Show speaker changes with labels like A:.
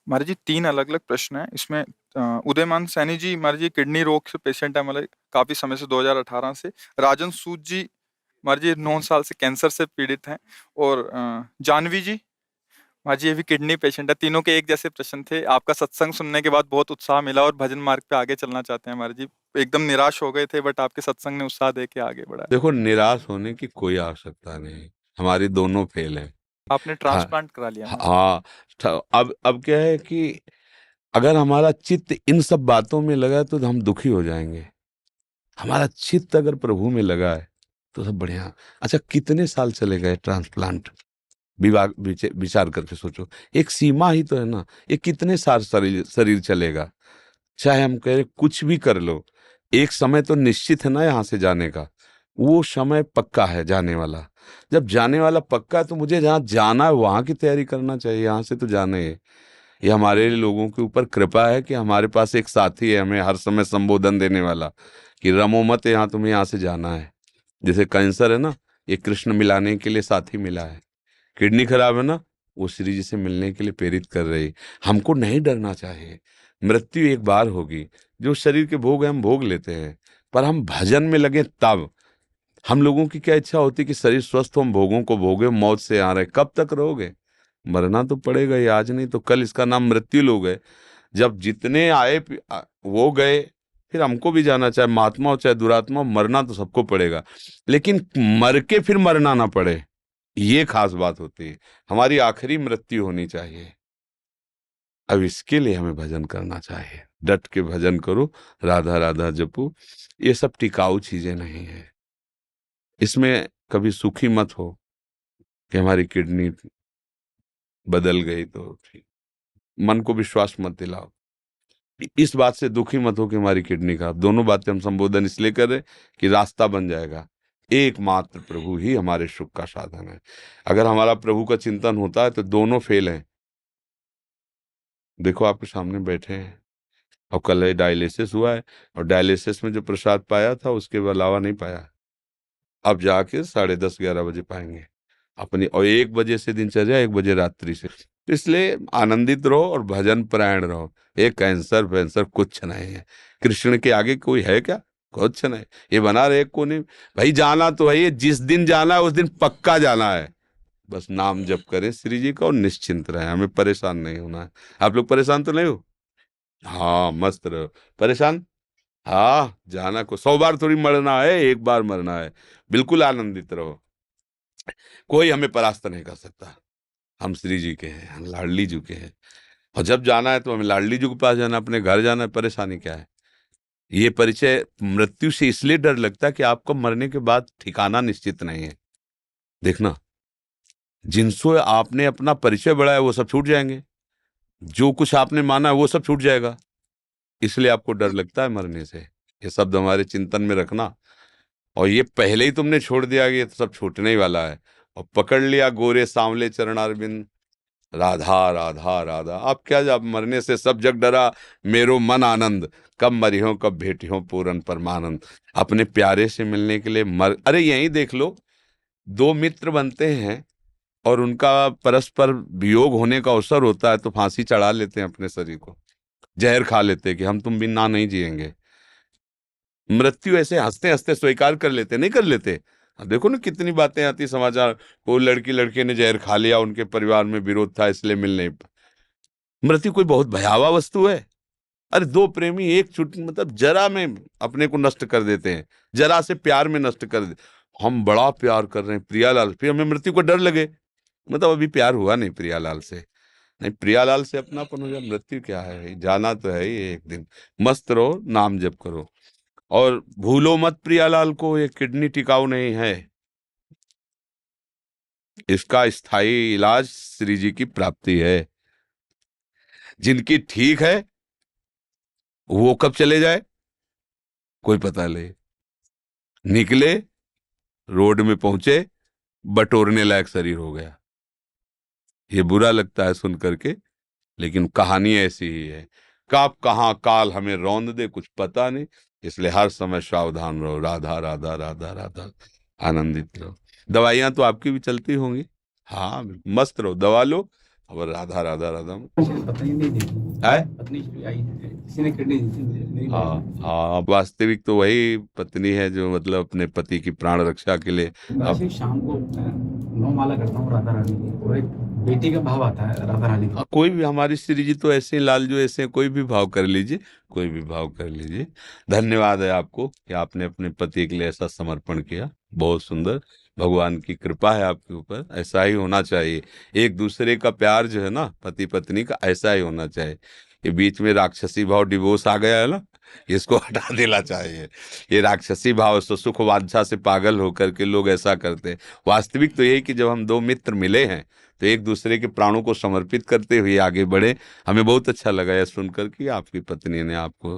A: महाराज जी 3 अलग-अलग प्रश्न हैं। इसमें उदयमान सैनी जी महाराज जी किडनी रोग से पेशेंट है, मतलब काफ़ी समय से 2018 से। राजन सूद जी महाराज जी 9 साल से कैंसर से पीड़ित हैं। और जाह्नवी जी महाराज जी ये भी किडनी पेशेंट है। तीनों के एक जैसे प्रश्न थे। आपका सत्संग सुनने के बाद बहुत उत्साह मिला और भजन मार्ग पे आगे चलना चाहते हैं महाराज जी। एकदम निराश हो गए थे बट आपके सत्संग ने उत्साह देके आगे बढ़ाया।
B: देखो, निराश होने की कोई आवश्यकता नहीं, हमारी दोनों फेल है।
A: आपने
B: हाँ,
A: ट्रांसप्लांट करा लिया ना?
B: हाँ। अब क्या है कि अगर हमारा चित्त इन सब बातों में लगा तो हम दुखी हो जाएंगे। हमारा चित्त अगर प्रभु में लगा है तो सब बढ़िया। अच्छा, कितने साल चले गए ट्रांसप्लांट? विचार करके सोचो, एक सीमा ही तो है ना। ये कितने साल शरीर शरीर चलेगा? चाहे हम कह रहे कुछ भी कर लो, एक समय तो निश्चित है ना यहाँ से जाने का। वो समय पक्का है जाने वाला। जब जाने वाला पक्का है तो मुझे जहाँ जाना है वहां की तैयारी करना चाहिए। यहाँ से तो जाना ही है। ये हमारे लोगों के ऊपर कृपा है कि हमारे पास एक साथी है हमें हर समय संबोधन देने वाला कि रमो मत, यहाँ तुम्हें यहाँ से जाना है। जैसे कैंसर है ना, ये कृष्ण मिलाने के लिए साथी मिला है। किडनी खराब है ना, वो श्री जी से मिलने के लिए प्रेरित कर रही। हमको नहीं डरना चाहिए। मृत्यु एक बार होगी। जो शरीर के भोग है हम भोग लेते हैं, पर हम भजन में लगे तब। हम लोगों की क्या इच्छा होती कि शरीर स्वस्थ हो, हम भोगों को भोगे, मौत से आ रहे। कब तक रहोगे? मरना तो पड़ेगा ही, आज नहीं तो कल। इसका नाम मृत्यु लोग है। जब जितने आए वो गए, फिर हमको भी जाना, चाहे महात्मा हो चाहे दुरात्मा हो, मरना तो सबको पड़ेगा। लेकिन मर के फिर मरना ना पड़े, ये खास बात होती है। हमारी आखिरी मृत्यु होनी चाहिए। अब इसके लिए हमें भजन करना चाहिए। डट के भजन करो, राधा राधा जपो। ये सब टिकाऊ चीजें नहीं है। इसमें कभी सुखी मत हो कि हमारी किडनी बदल गई तो ठीक। मन को विश्वास मत दिलाओ। इस बात से दुखी मत हो कि हमारी किडनी खराब। दोनों बातें हम संबोधन इसलिए कर रहे कि रास्ता बन जाएगा। एकमात्र प्रभु ही हमारे सुख का साधन है। अगर हमारा प्रभु का चिंतन होता है तो दोनों फेल हैं। देखो, आपके सामने बैठे हैं और कल डायलिसिस हुआ है, और डायलिसिस में जो प्रसाद पाया था उसके अलावा नहीं पाया। अब जाके 10:30-11 बजे पाएंगे अपनी। और 1 बजे से दिनचर्या, 1 बजे रात्रि से। तो इसलिए आनंदित रहो और भजन परायण रहो। ये कैंसर वैंसर कुछ नहीं है। कृष्ण के आगे कोई है क्या? कुछ नहीं। ये बना रहे को नहीं। भाई जाना तो है, ये जिस दिन जाना है उस दिन पक्का जाना है। बस नाम जप करें श्री जी का और निश्चिंत रहे। हमें परेशान नहीं होना है। आप लोग परेशान तो नहीं हो? हाँ, मस्त रहो। परेशान? हाँ, जाना को 100 बार थोड़ी मरना है, एक बार मरना है। बिल्कुल आनंदित रहो। कोई हमें परास्त नहीं कर सकता। हम श्री जी के हैं, हम लाडली जी के हैं। और जब जाना है तो हमें लाडली जी के पास जाना, अपने घर जाना है। परेशानी क्या है? ये परिचय मृत्यु से इसलिए डर लगता है कि आपको मरने के बाद ठिकाना निश्चित नहीं है। देखना, जिनसे आपने अपना परिचय बढ़ाया वो सब छूट जाएंगे। जो कुछ आपने माना है वो सब छूट जाएगा। इसलिए आपको डर लगता है मरने से। ये शब्द हमारे चिंतन में रखना। और ये पहले ही तुमने छोड़ दिया कि ये तो सब छूटने ही वाला है, और पकड़ लिया गोरे सांवले चरणारविंद, राधा राधा राधा। अब क्या, जब मरने से सब जग डरा, मेरो मन आनंद, कब मरियो कब भेटियो पूरन परमानंद। अपने प्यारे से मिलने के लिए अरे यही देख लो, दो मित्र बनते हैं और उनका परस्पर वियोग होने का अवसर होता है तो फांसी चढ़ा लेते हैं अपने शरीर को, जहर खा लेते हैं कि हम तुम बिना नहीं जिएंगे। मृत्यु ऐसे हंसते हंसते स्वीकार कर लेते, नहीं कर लेते? अब देखो ना कितनी बातें आती समाचार। वो लड़के ने जहर खा लिया, उनके परिवार में विरोध था इसलिए मिल नहीं। मृत्यु कोई बहुत भयावह वस्तु है? अरे दो प्रेमी एक चुट मतलब जरा में अपने को नष्ट कर देते हैं, जरा से प्यार में नष्ट कर दे। हम बड़ा प्यार कर रहे हैं प्रियालाल, फिर हमें मृत्यु को डर लगे। मतलब अभी प्यार हुआ नहीं प्रियालाल से। नहीं, प्रियालाल से अपनापन हो जाए। मृत्यु क्या है, जाना तो है ही एक दिन। मस्त रहो, नाम जप करो और भूलो मत प्रियालाल को। ये किडनी टिकाऊ नहीं है। इसका स्थायी इलाज श्री जी की प्राप्ति है। जिनकी ठीक है वो कब चले जाए कोई पता नहीं। निकले, रोड में पहुंचे, बटोरने लायक शरीर हो गया। ये बुरा लगता है सुन करके, लेकिन कहानी ऐसी ही है। कब कहाँ काल हमें रौंद दे कुछ पता नहीं। इसलिए हर समय सावधान रहो। राधा राधा राधा राधा, आनंदित रहो। दवाइयां तो आपकी भी चलती होंगी। हाँ, मस्त रहो, दवा लो, और राधा राधा राधा
C: पत्नी नहीं देखी
B: है।
C: पत्नी आई है किसी ने किडनी दी थी मुझे नहीं
B: हाँ
C: देखी।
B: हाँ, वास्तविक तो वही पत्नी है जो मतलब अपने पति की प्राण रक्षा के लिए
C: वैसे ही शाम को मैं 9 माला करता हूँ राधा रानी की और एक बेटी का भाव आता है राधा रानी का।
B: कोई भी हमारी श्री जी तो ऐसे ही लाल जो ऐसे कोई भी भाव कर लीजिए, कोई भी भाव कर लीजिए। धन्यवाद है आपको कि आपने अपने पति के लिए ऐसा समर्पण किया, बहुत सुंदर। भगवान की कृपा है आपके ऊपर, ऐसा ही होना चाहिए। एक दूसरे का प्यार जो है ना पति पत्नी का, ऐसा ही होना चाहिए। ये बीच में राक्षसी भाव डिवोर्स आ गया है ना, इसको हटा देना चाहिए। ये राक्षसी भाव से सुख वांछा से पागल होकर के लोग ऐसा करते हैं। वास्तविक तो यही कि जब हम दो मित्र मिले हैं तो एक दूसरे के प्राणों को समर्पित करते हुए आगे बढ़े। हमें बहुत अच्छा लगा यह सुनकर कि आपकी पत्नी ने आपको